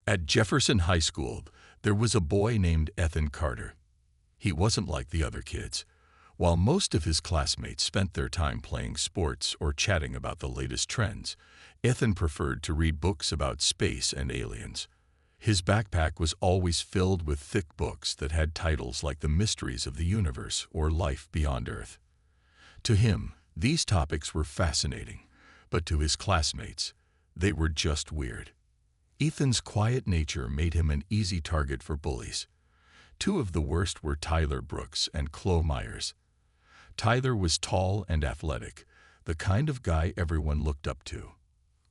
At Jefferson High School, there was a boy named Ethan Carter. He wasn't like the other kids. While most of his classmates spent their time playing sports or chatting about the latest trends, Ethan preferred to read books about space and aliens. His backpack was always filled with thick books that had titles like The Mysteries of the Universe or Life Beyond Earth. To him, these topics were fascinating, but to his classmates, they were just weird. Ethan's quiet nature made him an easy target for bullies. Two of the worst were Tyler Brooks and Chloe Myers. Tyler was tall and athletic, the kind of guy everyone looked up to.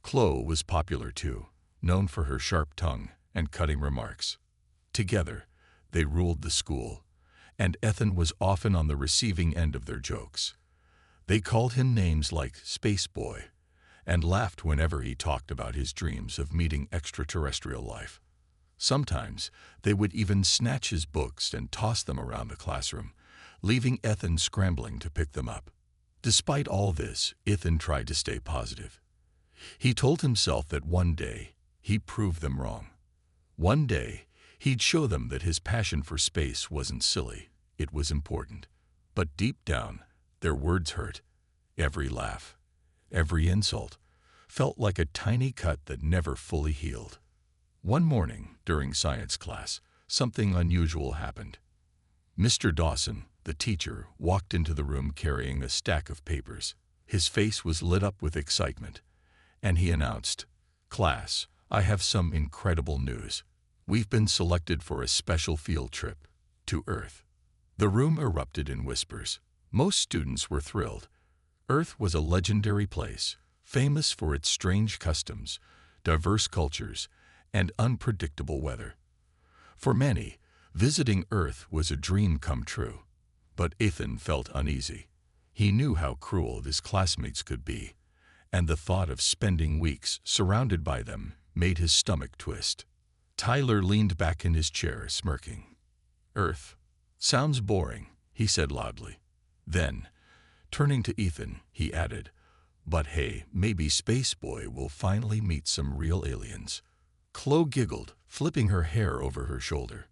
Chloe was popular too, known for her sharp tongue and cutting remarks. Together, they ruled the school, and Ethan was often on the receiving end of their jokes. They called him names like Space Boy and laughed whenever he talked about his dreams of meeting extraterrestrial life. Sometimes they would even snatch his books and toss them around the classroom, leaving Ethan scrambling to pick them up. Despite all this, Ethan tried to stay positive. He told himself that one day he'd prove them wrong. One day he'd show them that his passion for space wasn't silly, it was important. But deep down, their words hurt. Every laugh, every insult, felt like a tiny cut that never fully healed. One morning, during science class, something unusual happened. Mr. Dawson, the teacher, walked into the room carrying a stack of papers. His face was lit up with excitement, and he announced, "Class, I have some incredible news. We've been selected for a special field trip to Earth." The room erupted in whispers. Most students were thrilled. Earth was a legendary place, famous for its strange customs, diverse cultures, and unpredictable weather. For many, visiting Earth was a dream come true. But Ethan felt uneasy. He knew how cruel his classmates could be, and the thought of spending weeks surrounded by them made his stomach twist. Tyler leaned back in his chair, smirking. "Earth sounds boring," he said loudly. Then, turning to Ethan, he added, "But hey, maybe Space Boy will finally meet some real aliens." Chloe giggled, flipping her hair over her shoulder.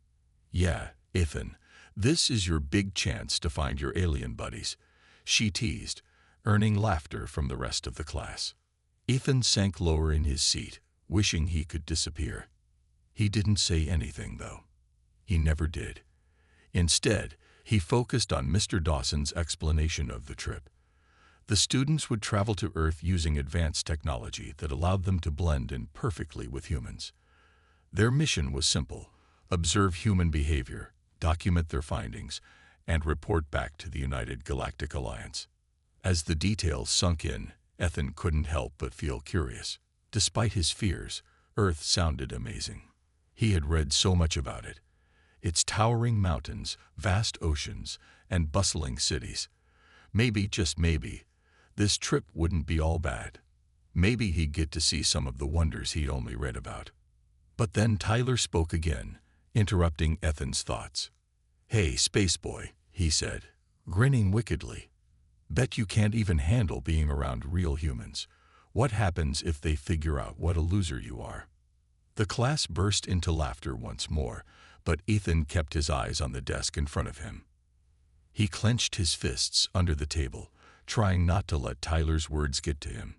"Yeah, Ethan, this is your big chance to find your alien buddies," she teased, earning laughter from the rest of the class. Ethan sank lower in his seat, wishing he could disappear. He didn't say anything, though. He never did. Instead, he focused on Mr. Dawson's explanation of the trip. The students would travel to Earth using advanced technology that allowed them to blend in perfectly with humans. Their mission was simple: observe human behavior, document their findings, and report back to the United Galactic Alliance. As the details sunk in, Ethan couldn't help but feel curious. Despite his fears, Earth sounded amazing. He had read so much about it. Its towering mountains, vast oceans, and bustling cities. Maybe, just maybe, this trip wouldn't be all bad. Maybe he'd get to see some of the wonders he'd only read about. But then Tyler spoke again, interrupting Ethan's thoughts. "Hey, Space Boy," he said, grinning wickedly. "Bet you can't even handle being around real humans. What happens if they figure out what a loser you are?" The class burst into laughter once more, but Ethan kept his eyes on the desk in front of him. He clenched his fists under the table, trying not to let Tyler's words get to him.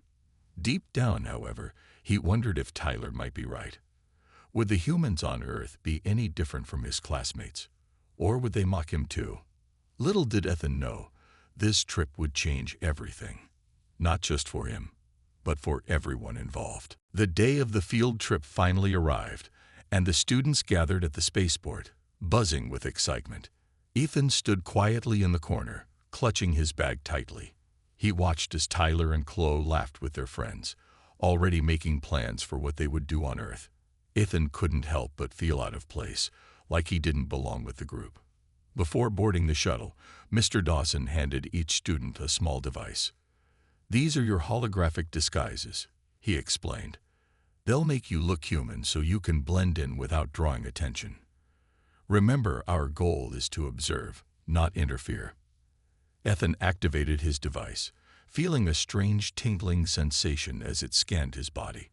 Deep down, however, he wondered if Tyler might be right. Would the humans on Earth be any different from his classmates? Or would they mock him too? Little did Ethan know, this trip would change everything. Not just for him, but for everyone involved. The day of the field trip finally arrived, and the students gathered at the spaceport, buzzing with excitement. Ethan stood quietly in the corner, clutching his bag tightly. He watched as Tyler and Chloe laughed with their friends, already making plans for what they would do on Earth. Ethan couldn't help but feel out of place, like he didn't belong with the group. Before boarding the shuttle, Mr. Dawson handed each student a small device. "These are your holographic disguises," he explained. "They'll make you look human so you can blend in without drawing attention. Remember, our goal is to observe, not interfere." Ethan activated his device, feeling a strange tingling sensation as it scanned his body.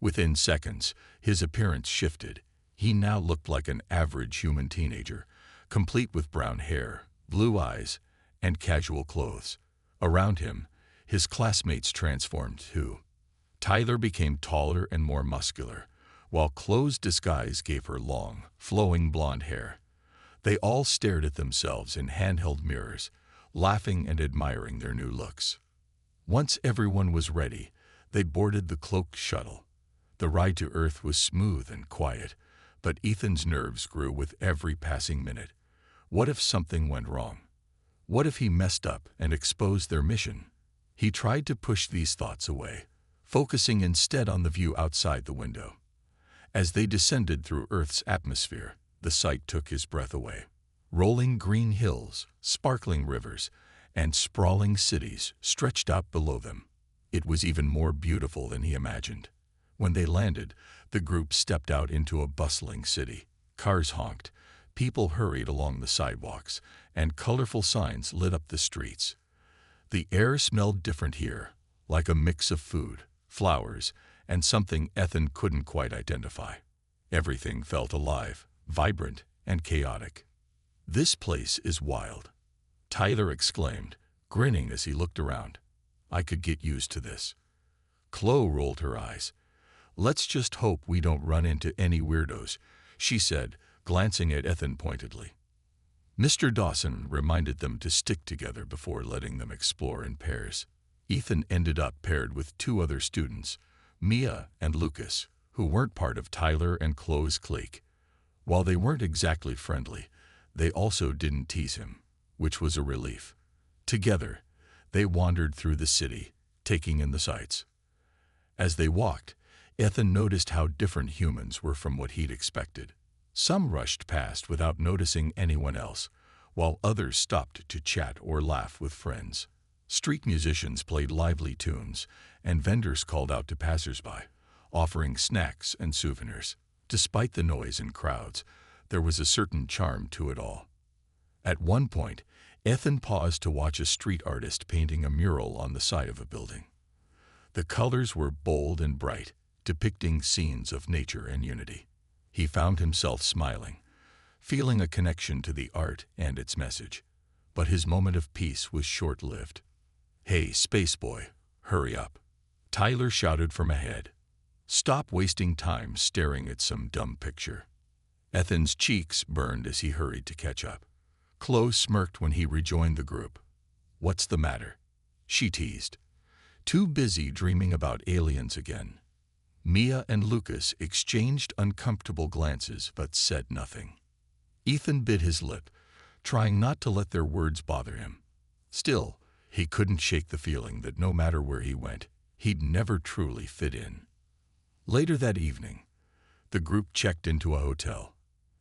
Within seconds, his appearance shifted. He now looked like an average human teenager, complete with brown hair, blue eyes, and casual clothes. Around him, his classmates transformed too. Tyler became taller and more muscular, while Chloe's disguise gave her long, flowing blonde hair. They all stared at themselves in handheld mirrors, laughing and admiring their new looks. Once everyone was ready, they boarded the cloaked shuttle. The ride to Earth was smooth and quiet, but Ethan's nerves grew with every passing minute. What if something went wrong? What if he messed up and exposed their mission? He tried to push these thoughts away, focusing instead on the view outside the window. As they descended through Earth's atmosphere, the sight took his breath away. Rolling green hills, sparkling rivers, and sprawling cities stretched out below them. It was even more beautiful than he imagined. When they landed, the group stepped out into a bustling city. Cars honked, people hurried along the sidewalks, and colorful signs lit up the streets. The air smelled different here, like a mix of food, flowers, and something Ethan couldn't quite identify. Everything felt alive, vibrant, and chaotic. "This place is wild," Tyler exclaimed, grinning as he looked around. "I could get used to this." Chloe rolled her eyes. "Let's just hope we don't run into any weirdos," she said, glancing at Ethan pointedly. Mr. Dawson reminded them to stick together before letting them explore in pairs. Ethan ended up paired with two other students, Mia and Lucas, who weren't part of Tyler and Chloe's clique. While they weren't exactly friendly, they also didn't tease him, which was a relief. Together, they wandered through the city, taking in the sights. As they walked, Ethan noticed how different humans were from what he'd expected. Some rushed past without noticing anyone else, while others stopped to chat or laugh with friends. Street musicians played lively tunes, and vendors called out to passersby, offering snacks and souvenirs. Despite the noise and crowds, there was a certain charm to it all. At one point, Ethan paused to watch a street artist painting a mural on the side of a building. The colors were bold and bright, depicting scenes of nature and unity. He found himself smiling, feeling a connection to the art and its message. But his moment of peace was short-lived. "Hey, space boy, hurry up," Tyler shouted from ahead. "Stop wasting time staring at some dumb picture." Ethan's cheeks burned as he hurried to catch up. Chloe smirked when he rejoined the group. "What's the matter?" she teased. "Too busy dreaming about aliens again." Mia and Lucas exchanged uncomfortable glances but said nothing. Ethan bit his lip, trying not to let their words bother him. Still, he couldn't shake the feeling that no matter where he went, he'd never truly fit in. Later that evening, the group checked into a hotel.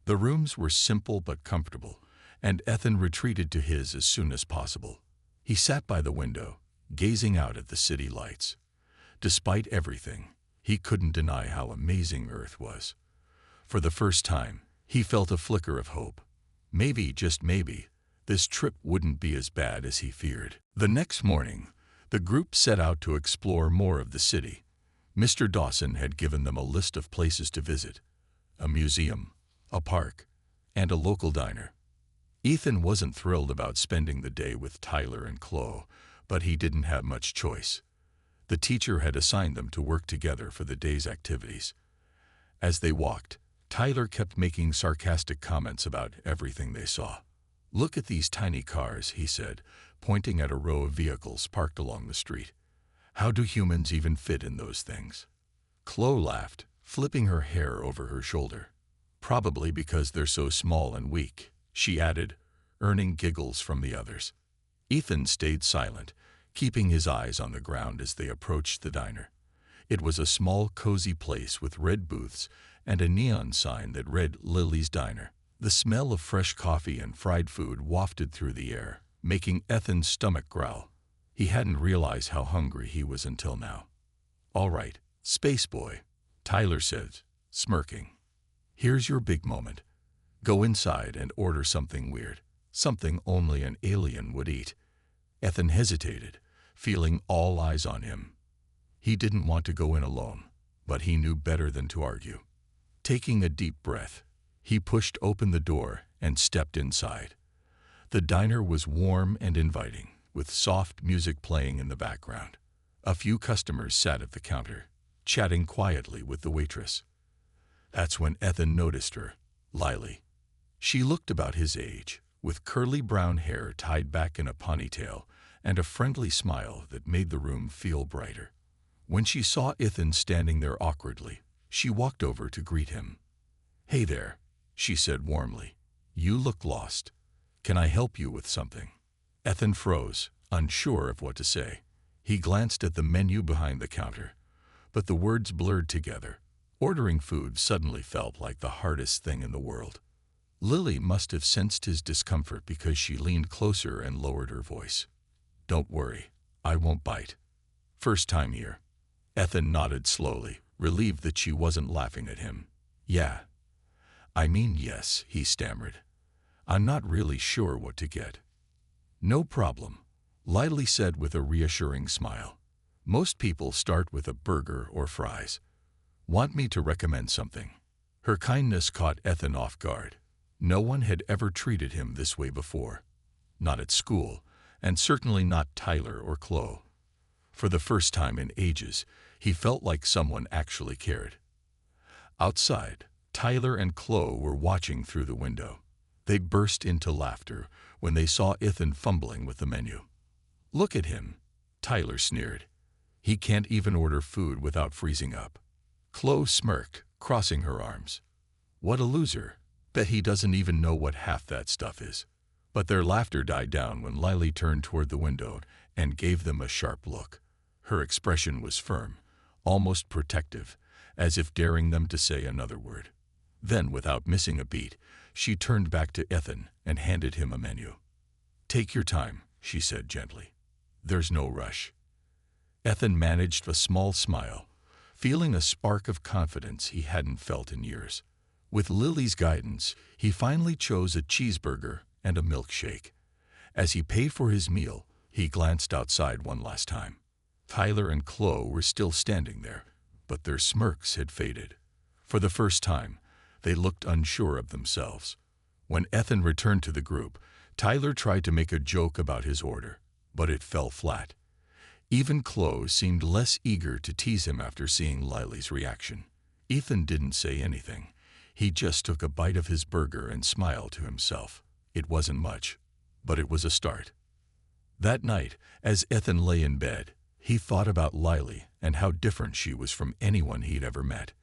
The rooms were simple but comfortable, and Ethan retreated to his as soon as possible. He sat by the window, gazing out at the city lights. Despite everything, he couldn't deny how amazing Earth was. For the first time, he felt a flicker of hope. Maybe, just maybe, this trip wouldn't be as bad as he feared. The next morning, the group set out to explore more of the city. Mr. Dawson had given them a list of places to visit: a museum, a park, and a local diner. Ethan wasn't thrilled about spending the day with Tyler and Chloe, but he didn't have much choice. The teacher had assigned them to work together for the day's activities. As they walked, Tyler kept making sarcastic comments about everything they saw. "Look at these tiny cars," he said, pointing at a row of vehicles parked along the street. "How do humans even fit in those things?" Chloe laughed, flipping her hair over her shoulder. "Probably because they're so small and weak," she added, earning giggles from the others. Ethan stayed silent, keeping his eyes on the ground as they approached the diner. It was a small, cozy place with red booths and a neon sign that read Lily's Diner. The smell of fresh coffee and fried food wafted through the air, making Ethan's stomach growl. He hadn't realized how hungry he was until now. "All right, space boy," Tyler said, smirking. "Here's your big moment. Go inside and order something weird, something only an alien would eat." Ethan hesitated, feeling all eyes on him. He didn't want to go in alone. but he knew better than to argue. Taking a deep breath, he pushed open the door and stepped inside. The diner was warm and inviting, with soft music playing in the background. A few customers sat at the counter, chatting quietly with the waitress. That's when Ethan noticed her, Lily. She looked about his age, with curly brown hair tied back in a ponytail and a friendly smile that made the room feel brighter. When she saw Ethan standing there awkwardly, she walked over to greet him. "Hey there," she said warmly. "You look lost. Can I help you with something?" Ethan froze, unsure of what to say. He glanced at the menu behind the counter, but the words blurred together. Ordering food suddenly felt like the hardest thing in the world. Lily must have sensed his discomfort because she leaned closer and lowered her voice. "Don't worry, I won't bite. First time here." Ethan nodded slowly, relieved that she wasn't laughing at him. "Yeah. I mean, yes," he stammered. "I'm not really sure what to get." "No problem," Lily said with a reassuring smile. "Most people start with a burger or fries. Want me to recommend something?" Her kindness caught Ethan off guard. No one had ever treated him this way before. Not at school, and certainly not Tyler or Chloe. For the first time in ages, he felt like someone actually cared. Outside, Tyler and Chloe were watching through the window. They burst into laughter when they saw Ethan fumbling with the menu. "Look at him," Tyler sneered. "He can't even order food without freezing up." Chloe smirked, crossing her arms. "What a loser. Bet he doesn't even know what half that stuff is." But their laughter died down when Lily turned toward the window and gave them a sharp look. Her expression was firm, almost protective, as if daring them to say another word. Then, without missing a beat, she turned back to Ethan and handed him a menu. "Take your time," she said gently. "There's no rush." Ethan managed a small smile, feeling a spark of confidence he hadn't felt in years. With Lily's guidance, he finally chose a cheeseburger and a milkshake. As he paid for his meal, he glanced outside one last time. Tyler and Chloe were still standing there, but their smirks had faded. For the first time, they looked unsure of themselves. When Ethan returned to the group, Tyler tried to make a joke about his order, but it fell flat. Even Chloe seemed less eager to tease him after seeing Lily's reaction. Ethan didn't say anything. He just took a bite of his burger and smiled to himself. It wasn't much, but it was a start. That night, as Ethan lay in bed, he thought about Lily and how different she was from anyone he'd ever met.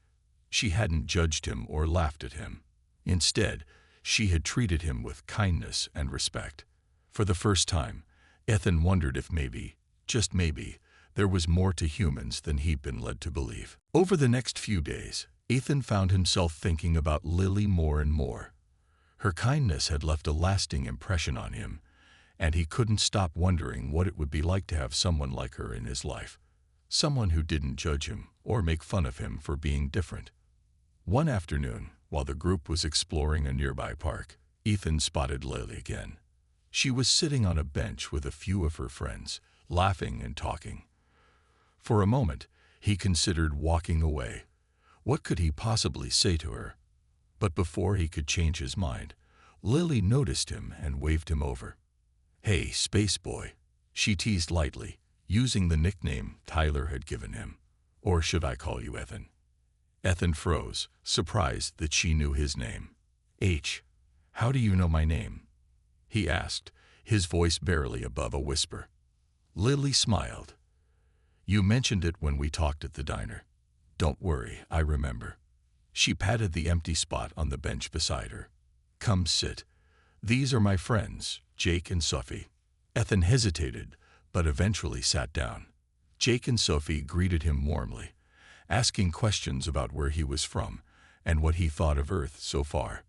She hadn't judged him or laughed at him. Instead, she had treated him with kindness and respect. For the first time, Ethan wondered if maybe, just maybe, there was more to humans than he'd been led to believe. Over the next few days, Ethan found himself thinking about Lily more and more. Her kindness had left a lasting impression on him, and he couldn't stop wondering what it would be like to have someone like her in his life. Someone who didn't judge him or make fun of him for being different. One afternoon, while the group was exploring a nearby park, Ethan spotted Lily again. She was sitting on a bench with a few of her friends, laughing and talking. For a moment, he considered walking away. What could he possibly say to her? But before he could change his mind, Lily noticed him and waved him over. "Hey, Space Boy," she teased lightly, using the nickname Tyler had given him. "Or should I call you Ethan?" Ethan froze, surprised that she knew his name. How do you know my name?" he asked, his voice barely above a whisper. Lily smiled. "You mentioned it when we talked at the diner. Don't worry, I remember." She patted the empty spot on the bench beside her. "Come sit. These are my friends, Jake and Sophie." Ethan hesitated, but eventually sat down. Jake and Sophie greeted him warmly, asking questions about where he was from and what he thought of Earth so far.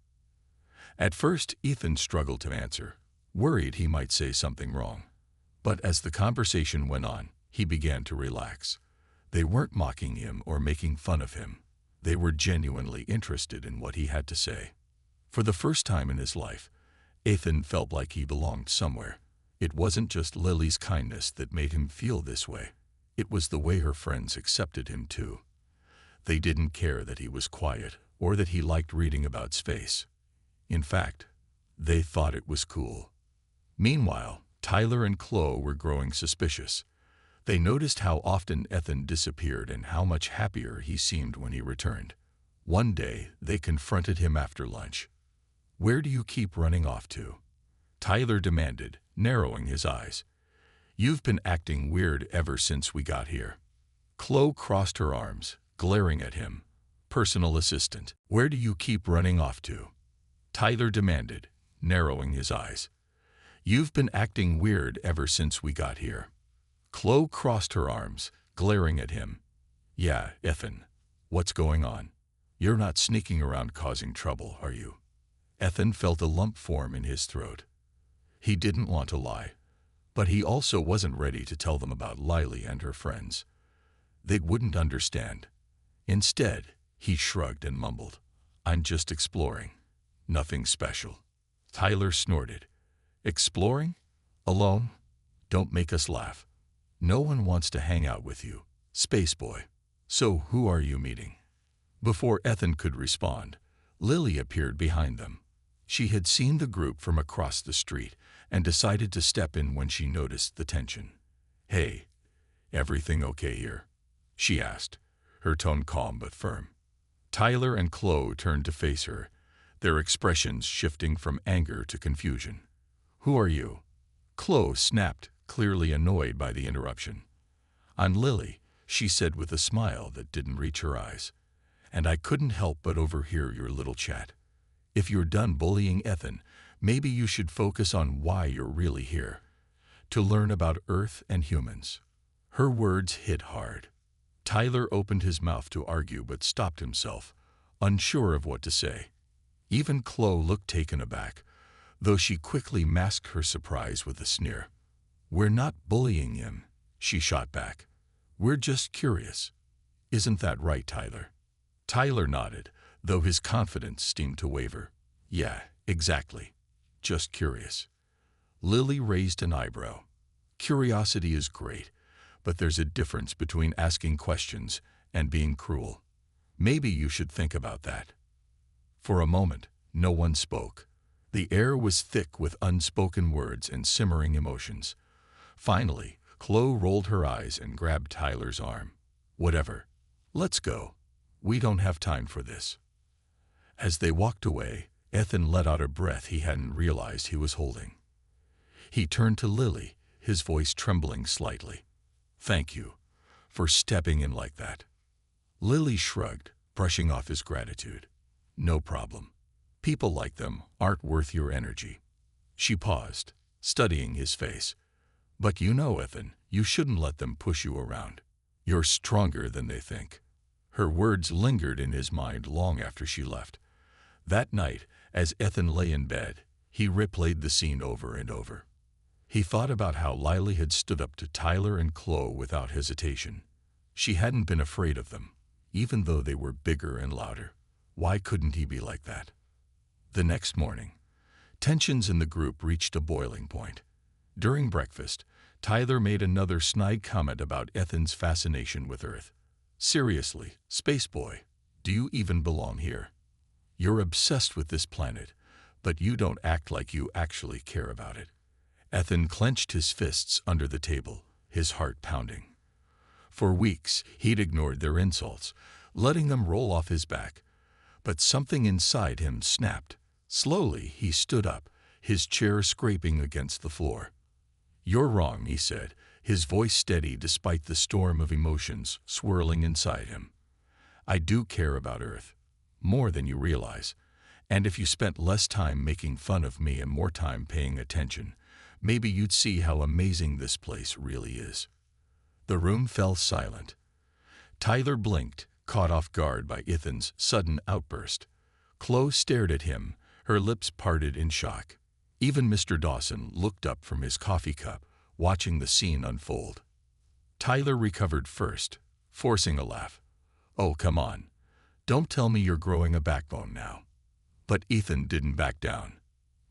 At first, Ethan struggled to answer, worried he might say something wrong. But as the conversation went on, he began to relax. They weren't mocking him or making fun of him. They were genuinely interested in what he had to say. For the first time in his life, Ethan felt like he belonged somewhere. It wasn't just Lily's kindness that made him feel this way. It was the way her friends accepted him too. They didn't care that he was quiet or that he liked reading about space. In fact, they thought it was cool. Meanwhile, Tyler and Chloe were growing suspicious. They noticed how often Ethan disappeared and how much happier he seemed when he returned. One day, they confronted him after lunch. "Where do you keep running off to?" Tyler demanded, narrowing his eyes. "You've been acting weird ever since we got here." Chloe crossed her arms, glaring at him. "Personal assistant, where do you keep running off to?" Tyler demanded, narrowing his eyes. "You've been acting weird ever since we got here." Chloe crossed her arms, glaring at him. "Yeah, Ethan, what's going on? You're not sneaking around causing trouble, are you?" Ethan felt a lump form in his throat. He didn't want to lie, but he also wasn't ready to tell them about Lily and her friends. They wouldn't understand. Instead, he shrugged and mumbled, "I'm just exploring. Nothing special." Tyler snorted. "Exploring? Alone? Don't make us laugh. No one wants to hang out with you, space boy. So who are you meeting?" Before Ethan could respond, Lily appeared behind them. She had seen the group from across the street and decided to step in when she noticed the tension. "Hey, everything okay here?" she asked, her tone calm but firm. Tyler and Chloe turned to face her, their expressions shifting from anger to confusion. "Who are you?" Chloe snapped, clearly annoyed by the interruption. "I'm Lily," she said with a smile that didn't reach her eyes. "And I couldn't help but overhear your little chat. If you're done bullying Ethan, maybe you should focus on why you're really here. To learn about Earth and humans." Her words hit hard. Tyler opened his mouth to argue but stopped himself, unsure of what to say. Even Chloe looked taken aback, though she quickly masked her surprise with a sneer. "We're not bullying him," she shot back. "We're just curious. Isn't that right, Tyler?" Tyler nodded, though his confidence seemed to waver. "Yeah, exactly. Just curious." Lily raised an eyebrow. "Curiosity is great, but there's a difference between asking questions and being cruel. Maybe you should think about that." For a moment, no one spoke. The air was thick with unspoken words and simmering emotions. Finally, Chloe rolled her eyes and grabbed Tyler's arm. "Whatever. Let's go. We don't have time for this." As they walked away, Ethan let out a breath he hadn't realized he was holding. He turned to Lily, his voice trembling slightly. "Thank you for stepping in like that." Lily shrugged, brushing off his gratitude. "No problem. People like them aren't worth your energy." She paused, studying his face. "But you know, Ethan, you shouldn't let them push you around. You're stronger than they think." Her words lingered in his mind long after she left. That night, as Ethan lay in bed, he replayed the scene over and over. He thought about how Lily had stood up to Tyler and Chloe without hesitation. She hadn't been afraid of them, even though they were bigger and louder. Why couldn't he be like that? The next morning, tensions in the group reached a boiling point. During breakfast, Tyler made another snide comment about Ethan's fascination with Earth. "Seriously, space boy, do you even belong here? You're obsessed with this planet, but you don't act like you actually care about it." Ethan clenched his fists under the table, his heart pounding. For weeks, he'd ignored their insults, letting them roll off his back. But something inside him snapped. Slowly, he stood up, his chair scraping against the floor. "You're wrong," he said, his voice steady despite the storm of emotions swirling inside him. "I do care about Earth, more than you realize. And if you spent less time making fun of me and more time paying attention, maybe you'd see how amazing this place really is." The room fell silent. Tyler blinked, caught off guard by Ethan's sudden outburst. Chloe stared at him, her lips parted in shock. Even Mr. Dawson looked up from his coffee cup, watching the scene unfold. Tyler recovered first, forcing a laugh. "Oh, come on. Don't tell me you're growing a backbone now." But Ethan didn't back down.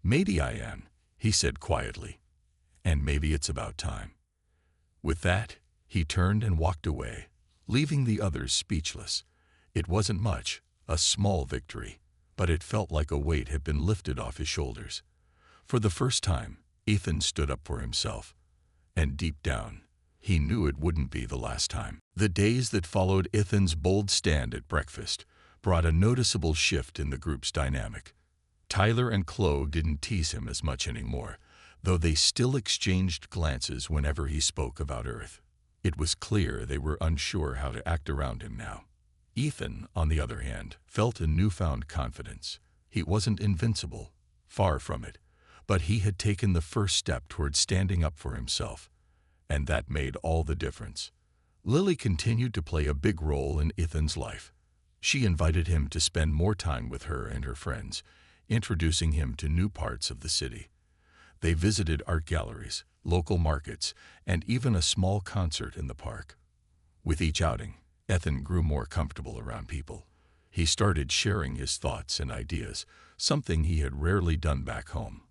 "Maybe I am," he said quietly. "And maybe it's about time." With that, he turned and walked away, leaving the others speechless. It wasn't much, a small victory, but it felt like a weight had been lifted off his shoulders. For the first time, Ethan stood up for himself. And deep down, he knew it wouldn't be the last time. The days that followed Ethan's bold stand at breakfast brought a noticeable shift in the group's dynamic. Tyler and Chloe didn't tease him as much anymore, though they still exchanged glances whenever he spoke about Earth. It was clear they were unsure how to act around him now. Ethan, on the other hand, felt a newfound confidence. He wasn't invincible, far from it, but he had taken the first step toward standing up for himself, and that made all the difference. Lily continued to play a big role in Ethan's life. She invited him to spend more time with her and her friends, introducing him to new parts of the city. They visited art galleries, local markets, and even a small concert in the park. With each outing, Ethan grew more comfortable around people. He started sharing his thoughts and ideas, something he had rarely done back home.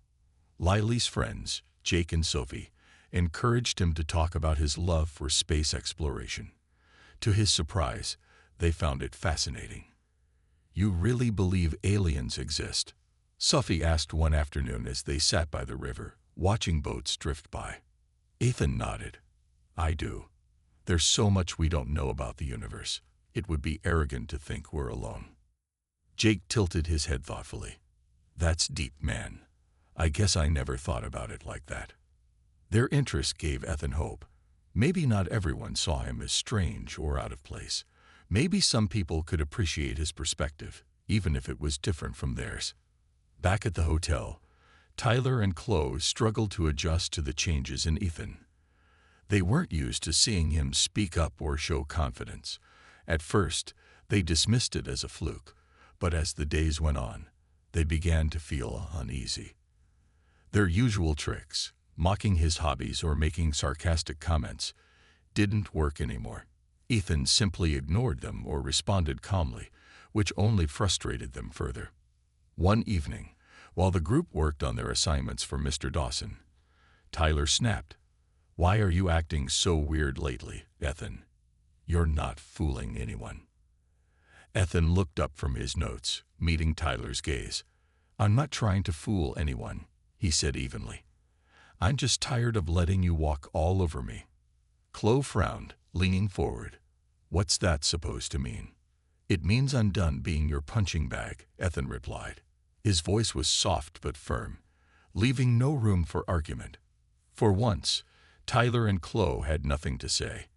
Lily's friends, Jake and Sophie, encouraged him to talk about his love for space exploration. To his surprise, they found it fascinating. "You really believe aliens exist?" Sophie asked one afternoon as they sat by the river, watching boats drift by. Ethan nodded. "I do. There's so much we don't know about the universe. It would be arrogant to think we're alone." Jake tilted his head thoughtfully. "That's deep, man. I guess I never thought about it like that." Their interest gave Ethan hope. Maybe not everyone saw him as strange or out of place. Maybe some people could appreciate his perspective, even if it was different from theirs. Back at the hotel, Tyler and Chloe struggled to adjust to the changes in Ethan. They weren't used to seeing him speak up or show confidence. At first, they dismissed it as a fluke, but as the days went on, they began to feel uneasy. Their usual tricks, mocking his hobbies or making sarcastic comments, didn't work anymore. Ethan simply ignored them or responded calmly, which only frustrated them further. One evening, while the group worked on their assignments for Mr. Dawson, Tyler snapped. "Why are you acting so weird lately, Ethan? You're not fooling anyone." Ethan looked up from his notes, meeting Tyler's gaze. "I'm not trying to fool anyone," he said evenly. "I'm just tired of letting you walk all over me." Chloe frowned, leaning forward. "What's that supposed to mean?" "It means I'm done being your punching bag," Ethan replied. His voice was soft but firm, leaving no room for argument. For once, Tyler and Chloe had nothing to say.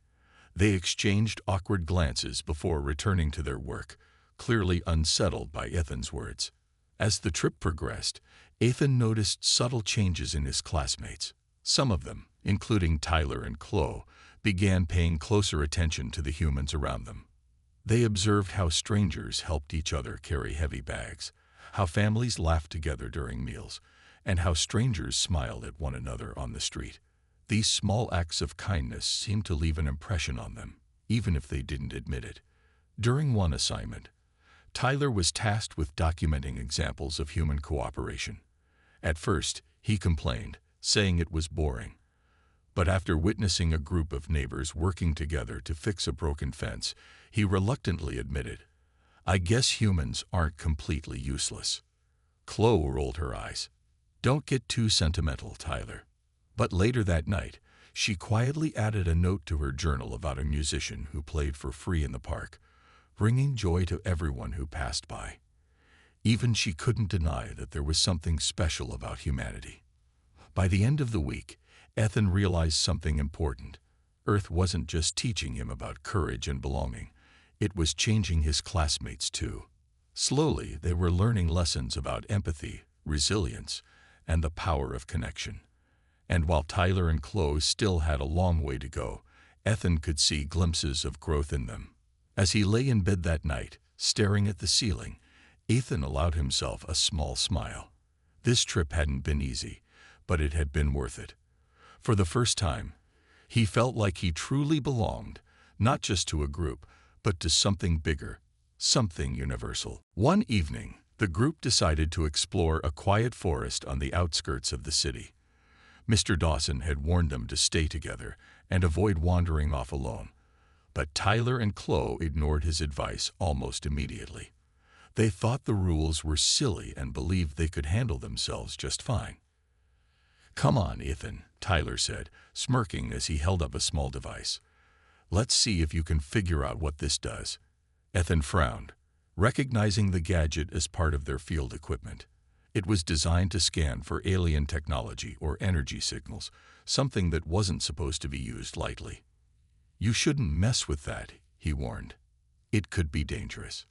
They exchanged awkward glances before returning to their work, clearly unsettled by Ethan's words. As the trip progressed, Ethan noticed subtle changes in his classmates. Some of them, including Tyler and Chloe, began paying closer attention to the humans around them. They observed how strangers helped each other carry heavy bags, how families laughed together during meals, and how strangers smiled at one another on the street. These small acts of kindness seemed to leave an impression on them, even if they didn't admit it. During one assignment, Tyler was tasked with documenting examples of human cooperation. At first, he complained, saying it was boring. But after witnessing a group of neighbors working together to fix a broken fence, he reluctantly admitted, "I guess humans aren't completely useless." Chloe rolled her eyes. "Don't get too sentimental, Tyler." But later that night, she quietly added a note to her journal about a musician who played for free in the park, bringing joy to everyone who passed by. Even she couldn't deny that there was something special about humanity. By the end of the week, Ethan realized something important. Earth wasn't just teaching him about courage and belonging. It was changing his classmates too. Slowly, they were learning lessons about empathy, resilience, and the power of connection. And while Tyler and Chloe still had a long way to go, Ethan could see glimpses of growth in them. As he lay in bed that night, staring at the ceiling, Ethan allowed himself a small smile. This trip hadn't been easy, but it had been worth it. For the first time, he felt like he truly belonged, not just to a group, but to something bigger, something universal. One evening, the group decided to explore a quiet forest on the outskirts of the city. Mr. Dawson had warned them to stay together and avoid wandering off alone. But Tyler and Chloe ignored his advice almost immediately. They thought the rules were silly and believed they could handle themselves just fine. "Come on, Ethan," Tyler said, smirking as he held up a small device. "Let's see if you can figure out what this does." Ethan frowned, recognizing the gadget as part of their field equipment. It was designed to scan for alien technology or energy signals, something that wasn't supposed to be used lightly. "You shouldn't mess with that," he warned. "It could be dangerous."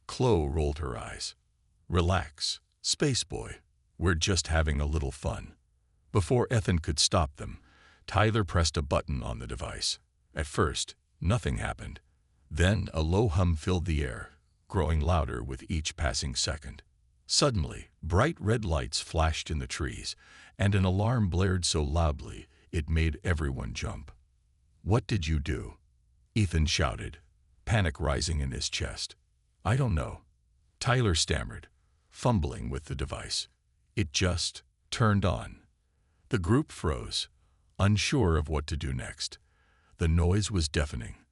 Chloe rolled her eyes. "Relax, Space Boy. We're just having a little fun." Before Ethan could stop them, Tyler pressed a button on the device. At first, nothing happened. Then a low hum filled the air, growing louder with each passing second. Suddenly, bright red lights flashed in the trees, and an alarm blared so loudly it made everyone jump. "What did you do?" Ethan shouted, panic rising in his chest. "I don't know," Tyler stammered, fumbling with the device. "It just turned on." The group froze, unsure of what to do next. The noise was deafening,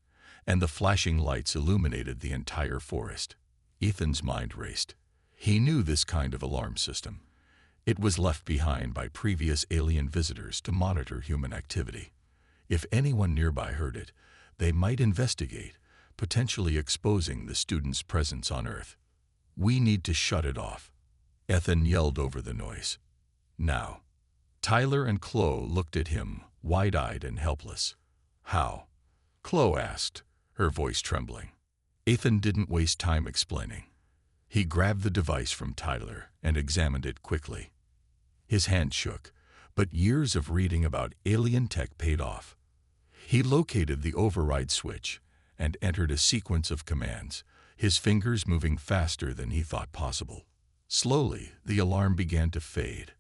and the flashing lights illuminated the entire forest. Ethan's mind raced. He knew this kind of alarm system. It was left behind by previous alien visitors to monitor human activity. If anyone nearby heard it, they might investigate, potentially exposing the student's presence on Earth. "We need to shut it off," Ethan yelled over the noise. "Now." Tyler and Chloe looked at him, wide-eyed and helpless. "How?" Chloe asked, her voice trembling. Ethan didn't waste time explaining. He grabbed the device from Tyler and examined it quickly. His hand shook, but years of reading about alien tech paid off. He located the override switch and entered a sequence of commands, his fingers moving faster than he thought possible. Slowly, the alarm began to fade,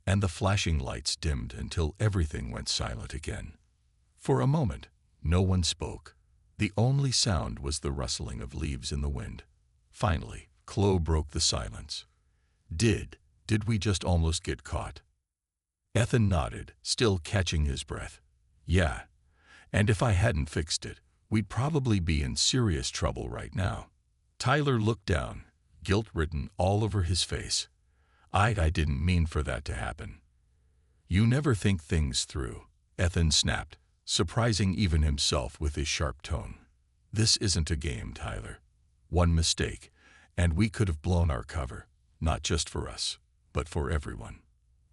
and the flashing lights dimmed until everything went silent again. For a moment, no one spoke. The only sound was the rustling of leaves in the wind. Finally, Chloe broke the silence. Did we just almost get caught?" Ethan nodded, still catching his breath. "Yeah, and if I hadn't fixed it, we'd probably be in serious trouble right now." Tyler looked down, guilt written all over his face. I didn't mean for that to happen." "You never think things through," Ethan snapped, surprising even himself with his sharp tone. "This isn't a game, Tyler. One mistake, and we could have blown our cover, not just for us, but for everyone."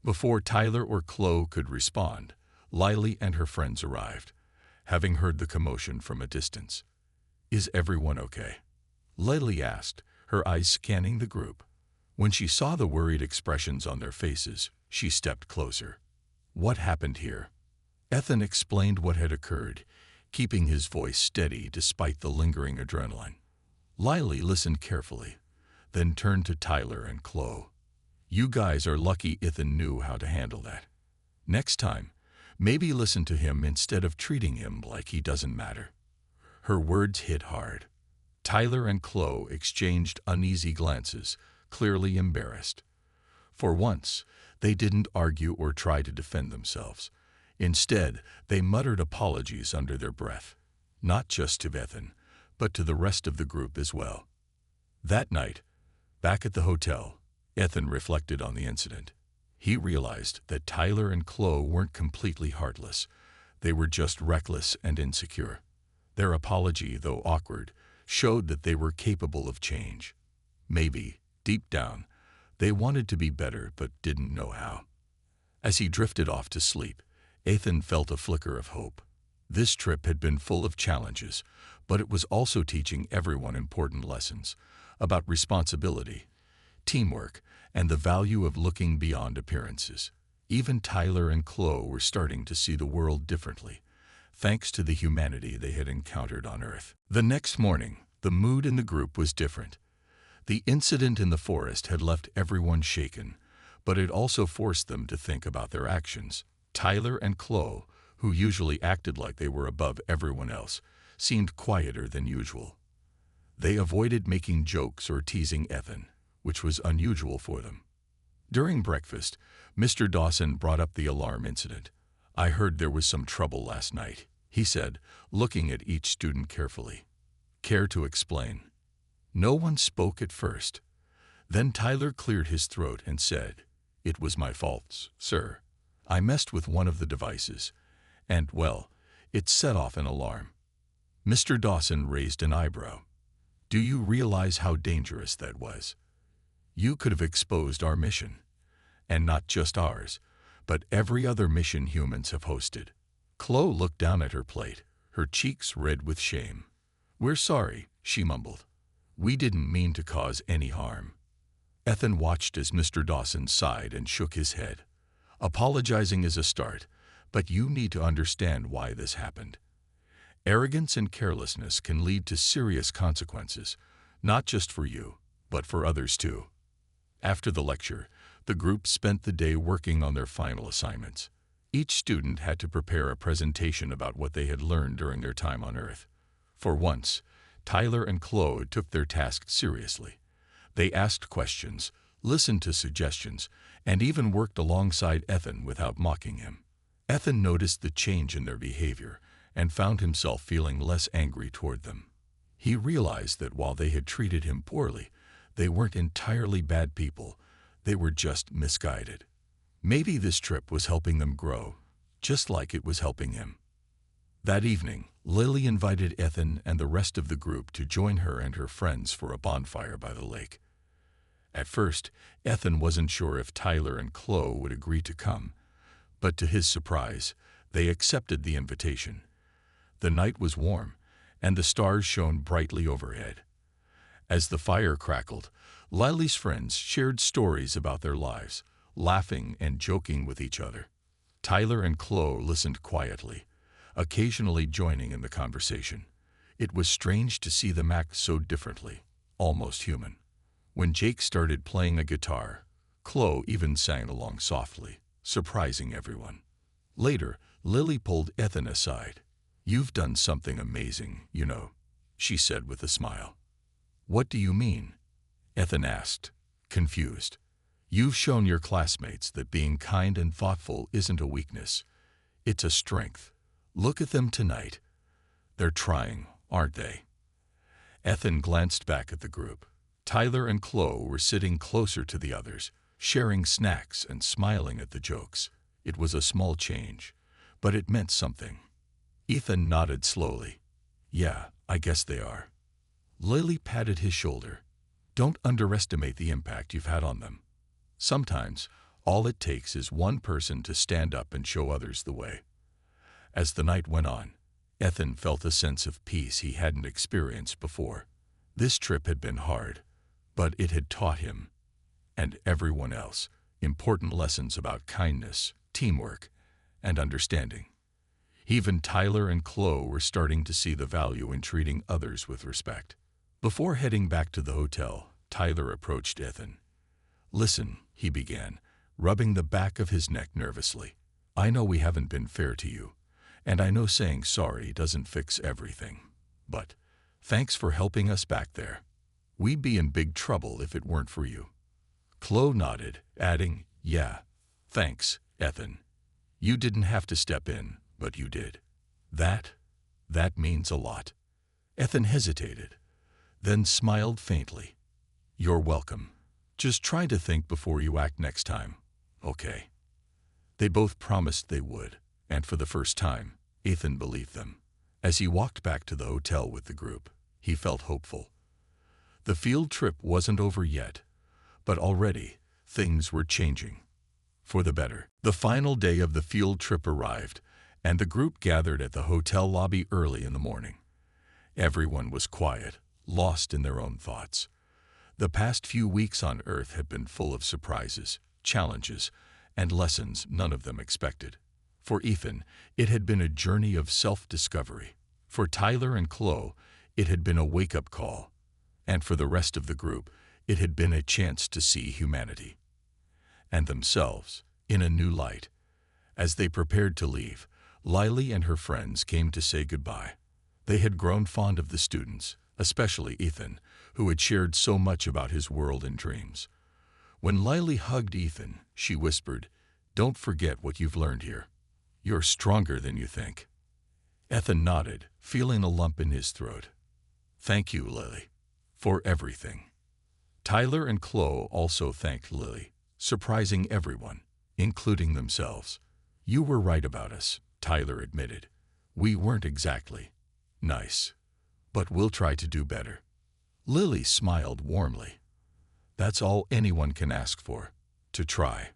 Before Tyler or Chloe could respond, Lily and her friends arrived, having heard the commotion from a distance. "Is everyone okay?" Lily asked, her eyes scanning the group. When she saw the worried expressions on their faces, she stepped closer. "What happened here?" Ethan explained what had occurred, keeping his voice steady despite the lingering adrenaline. Lily listened carefully, then turned to Tyler and Chloe. "You guys are lucky Ethan knew how to handle that. Next time, maybe listen to him instead of treating him like he doesn't matter." Her words hit hard. Tyler and Chloe exchanged uneasy glances, clearly embarrassed. For once, they didn't argue or try to defend themselves. Instead, they muttered apologies under their breath, not just to Ethan, but to the rest of the group as well. That night, back at the hotel, Ethan reflected on the incident. He realized that Tyler and Chloe weren't completely heartless. They were just reckless and insecure. Their apology, though awkward, showed that they were capable of change. Maybe, deep down, they wanted to be better but didn't know how. As he drifted off to sleep, Ethan felt a flicker of hope. This trip had been full of challenges, but it was also teaching everyone important lessons about responsibility, teamwork, and the value of looking beyond appearances. Even Tyler and Chloe were starting to see the world differently, thanks to the humanity they had encountered on Earth. The next morning, the mood in the group was different. The incident in the forest had left everyone shaken, but it also forced them to think about their actions. Tyler and Chloe, who usually acted like they were above everyone else, seemed quieter than usual. They avoided making jokes or teasing Ethan, which was unusual for them. During breakfast, Mr. Dawson brought up the alarm incident. "I heard there was some trouble last night," he said, looking at each student carefully. Care to explain? No one spoke at first. Then Tyler cleared his throat and said, "It was my fault, sir. I messed with one of the devices, and, well, it set off an alarm." Mr. Dawson raised an eyebrow. "Do you realize how dangerous that was? You could have exposed our mission. And not just ours, but every other mission humans have hosted." Chloe looked down at her plate, her cheeks red with shame. "We're sorry," she mumbled. "We didn't mean to cause any harm." Ethan watched as Mr. Dawson sighed and shook his head. "Apologizing is a start, but you need to understand why this happened. Arrogance and carelessness can lead to serious consequences, not just for you, but for others too." After the lecture, the group spent the day working on their final assignments. Each student had to prepare a presentation about what they had learned during their time on Earth. For once, Tyler and Chloe took their task seriously. They asked questions, listened to suggestions, and even worked alongside Ethan without mocking him. Ethan noticed the change in their behavior and found himself feeling less angry toward them. He realized that while they had treated him poorly, they weren't entirely bad people. They were just misguided. Maybe this trip was helping them grow, just like it was helping him. That evening, Lily invited Ethan and the rest of the group to join her and her friends for a bonfire by the lake. At first, Ethan wasn't sure if Tyler and Chloe would agree to come, but to his surprise, they accepted the invitation. The night was warm, and the stars shone brightly overhead. As the fire crackled, Lily's friends shared stories about their lives, laughing and joking with each other. Tyler and Chloe listened quietly, occasionally joining in the conversation. It was strange to see them act so differently, almost human. When Jake started playing a guitar, Chloe even sang along softly, surprising everyone. Later, Lily pulled Ethan aside. "You've done something amazing, you know," she said with a smile. "What do you mean?" Ethan asked, confused. "You've shown your classmates that being kind and thoughtful isn't a weakness. It's a strength. Look at them tonight. They're trying, aren't they?" Ethan glanced back at the group. Tyler and Chloe were sitting closer to the others, sharing snacks and smiling at the jokes. It was a small change, but it meant something. Ethan nodded slowly. "Yeah, I guess they are." Lily patted his shoulder. "Don't underestimate the impact you've had on them. Sometimes, all it takes is one person to stand up and show others the way." As the night went on, Ethan felt a sense of peace he hadn't experienced before. This trip had been hard, but it had taught him, and everyone else, important lessons about kindness, teamwork, and understanding. Even Tyler and Chloe were starting to see the value in treating others with respect. Before heading back to the hotel, Tyler approached Ethan. "Listen," he began, rubbing the back of his neck nervously. "I know we haven't been fair to you, and I know saying sorry doesn't fix everything. But thanks for helping us back there. We'd be in big trouble if it weren't for you." Chloe nodded, adding, "Yeah, thanks, Ethan. You didn't have to step in, but you did. That means a lot." Ethan hesitated, then smiled faintly. "You're welcome. Just try to think before you act next time, okay?" They both promised they would, and for the first time, Ethan believed them. As he walked back to the hotel with the group, he felt hopeful. The field trip wasn't over yet, but already things were changing. For the better. The final day of the field trip arrived, and the group gathered at the hotel lobby early in the morning. Everyone was quiet, lost in their own thoughts. The past few weeks on Earth had been full of surprises, challenges, and lessons none of them expected. For Ethan, it had been a journey of self-discovery. For Tyler and Chloe, it had been a wake-up call. And for the rest of the group, it had been a chance to see humanity and themselves in a new light. As they prepared to leave, Lily and her friends came to say goodbye. They had grown fond of the students, especially Ethan, who had shared so much about his world and dreams. When Lily hugged Ethan, she whispered, "Don't forget what you've learned here. You're stronger than you think." Ethan nodded, feeling a lump in his throat. Thank you, Lily, for everything. Tyler and Chloe also thanked Lily, surprising everyone, including themselves. You were right about us, Tyler admitted. We weren't exactly nice, but we'll try to do better. Lily smiled warmly. That's all anyone can ask for, to try.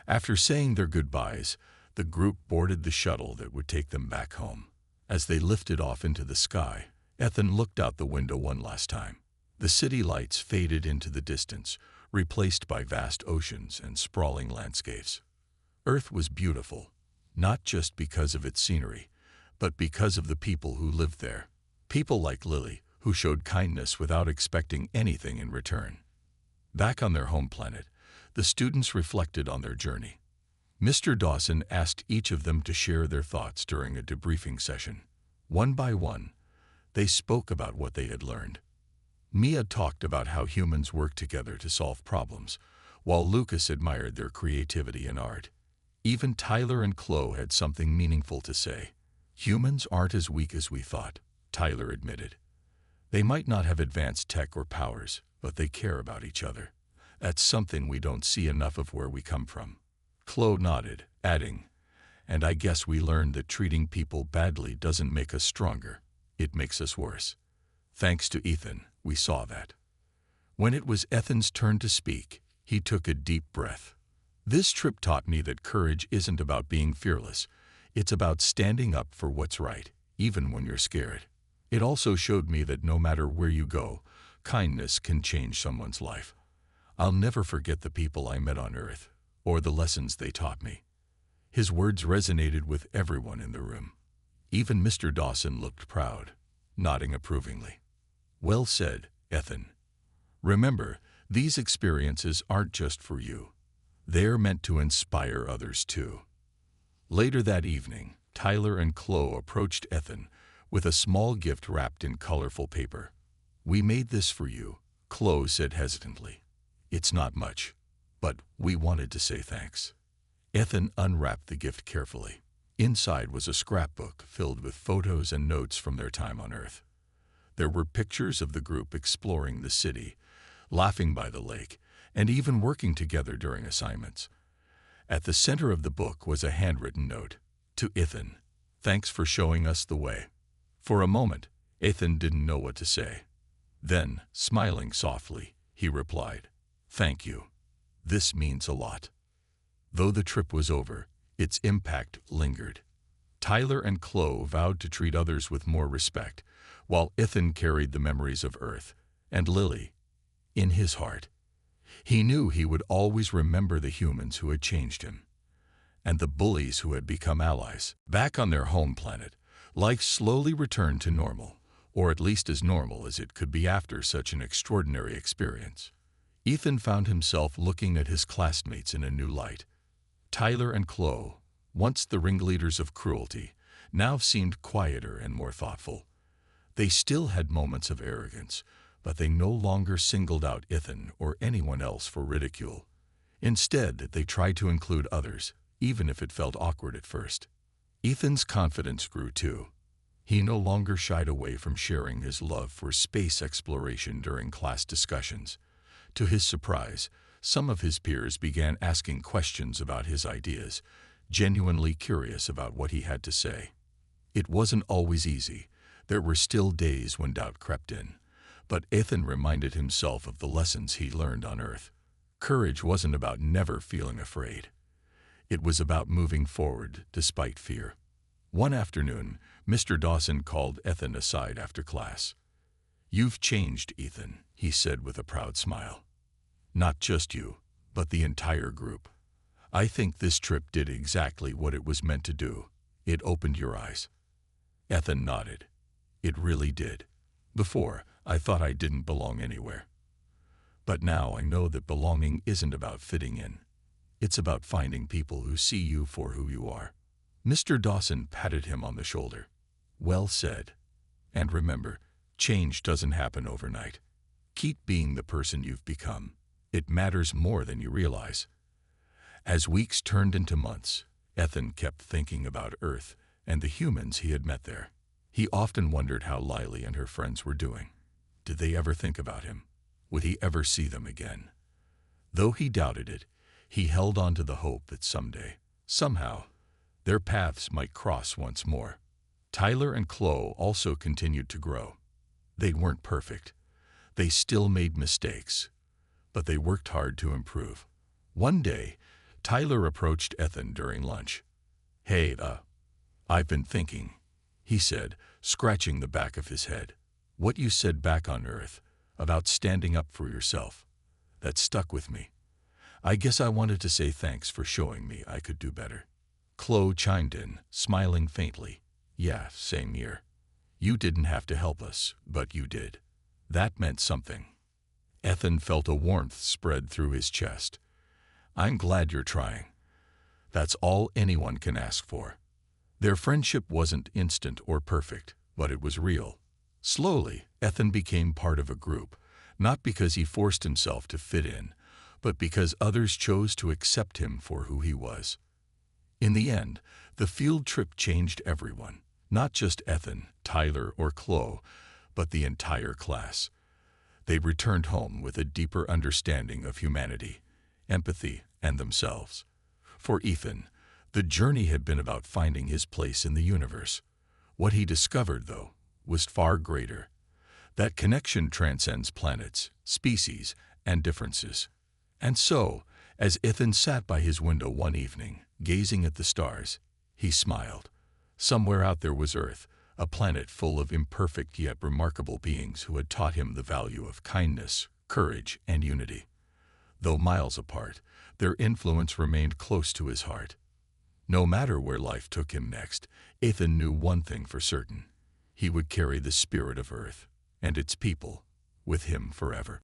After saying their goodbyes, the group boarded the shuttle that would take them back home. As they lifted off into the sky, Ethan looked out the window one last time. The city lights faded into the distance, replaced by vast oceans and sprawling landscapes. Earth was beautiful, not just because of its scenery, but because of the people who lived there. People like Lily, who showed kindness without expecting anything in return. Back on their home planet, the students reflected on their journey. Mr. Dawson asked each of them to share their thoughts during a debriefing session. One by one, they spoke about what they had learned. Mia talked about how humans work together to solve problems, while Lucas admired their creativity and art. Even Tyler and Chloe had something meaningful to say. Humans aren't as weak as we thought, Tyler admitted. They might not have advanced tech or powers, but they care about each other. That's something we don't see enough of where we come from. Chloe nodded, adding, and I guess we learned that treating people badly doesn't make us stronger. It makes us worse. Thanks to Ethan, we saw that. When it was Ethan's turn to speak, he took a deep breath. This trip taught me that courage isn't about being fearless. It's about standing up for what's right, even when you're scared. It also showed me that no matter where you go, kindness can change someone's life. I'll never forget the people I met on Earth, or the lessons they taught me. His words resonated with everyone in the room. Even Mr. Dawson looked proud, nodding approvingly. Well said, Ethan. Remember, these experiences aren't just for you. They're meant to inspire others too. Later that evening, Tyler and Chloe approached Ethan with a small gift wrapped in colorful paper. We made this for you, Chloe said hesitantly. It's not much, but we wanted to say thanks. Ethan unwrapped the gift carefully. Inside was a scrapbook filled with photos and notes from their time on Earth. There were pictures of the group exploring the city, laughing by the lake, and even working together during assignments. At the center of the book was a handwritten note. To Ethan, thanks for showing us the way. For a moment, Ethan didn't know what to say. Then, smiling softly, he replied, Thank you. This means a lot. Though the trip was over, its impact lingered. Tyler and Chloe vowed to treat others with more respect, while Ethan carried the memories of Earth and Lily in his heart. He knew he would always remember the humans who had changed him, and the bullies who had become allies. Back on their home planet, life slowly returned to normal, or at least as normal as it could be after such an extraordinary experience. Ethan found himself looking at his classmates in a new light. Tyler and Chloe, once the ringleaders of cruelty, now seemed quieter and more thoughtful. They still had moments of arrogance, but they no longer singled out Ethan or anyone else for ridicule. Instead, they tried to include others, even if it felt awkward at first. Ethan's confidence grew too. He no longer shied away from sharing his love for space exploration during class discussions. To his surprise, some of his peers began asking questions about his ideas, genuinely curious about what he had to say. It wasn't always easy. There were still days when doubt crept in. But Ethan reminded himself of the lessons he learned on Earth. Courage wasn't about never feeling afraid. It was about moving forward despite fear. One afternoon, Mr. Dawson called Ethan aside after class. You've changed, Ethan, he said with a proud smile. Not just you, but the entire group. I think this trip did exactly what it was meant to do. It opened your eyes. Ethan nodded. It really did. Before, I thought I didn't belong anywhere. But now I know that belonging isn't about fitting in. It's about finding people who see you for who you are. Mr. Dawson patted him on the shoulder. Well said. And remember, change doesn't happen overnight. Keep being the person you've become. It matters more than you realize. As weeks turned into months, Ethan kept thinking about Earth and the humans he had met there. He often wondered how Lily and her friends were doing. Did they ever think about him? Would he ever see them again? Though he doubted it, he held on to the hope that someday, somehow, their paths might cross once more. Tyler and Chloe also continued to grow. They weren't perfect. They still made mistakes, but they worked hard to improve. One day, Tyler approached Ethan during lunch. "Hey, I've been thinking," he said, scratching the back of his head. "What you said back on Earth about standing up for yourself. That stuck with me. I guess I wanted to say thanks for showing me I could do better." Chloe chimed in, smiling faintly. "Yeah, same here. You didn't have to help us, but you did. That meant something." Ethan felt a warmth spread through his chest. "I'm glad you're trying. That's all anyone can ask for." Their friendship wasn't instant or perfect, but it was real. Slowly, Ethan became part of a group, not because he forced himself to fit in, but because others chose to accept him for who he was. In the end, the field trip changed everyone, not just Ethan, Tyler, or Chloe, but the entire class. They returned home with a deeper understanding of humanity, empathy, and themselves. For Ethan, the journey had been about finding his place in the universe. What he discovered, though, was far greater. That connection transcends planets, species, and differences. And so, as Ethan sat by his window one evening, gazing at the stars, he smiled. Somewhere out there was Earth, a planet full of imperfect yet remarkable beings who had taught him the value of kindness, courage, and unity. Though miles apart, their influence remained close to his heart. No matter where life took him next, Ethan knew one thing for certain. He would carry the spirit of Earth and its people with him forever.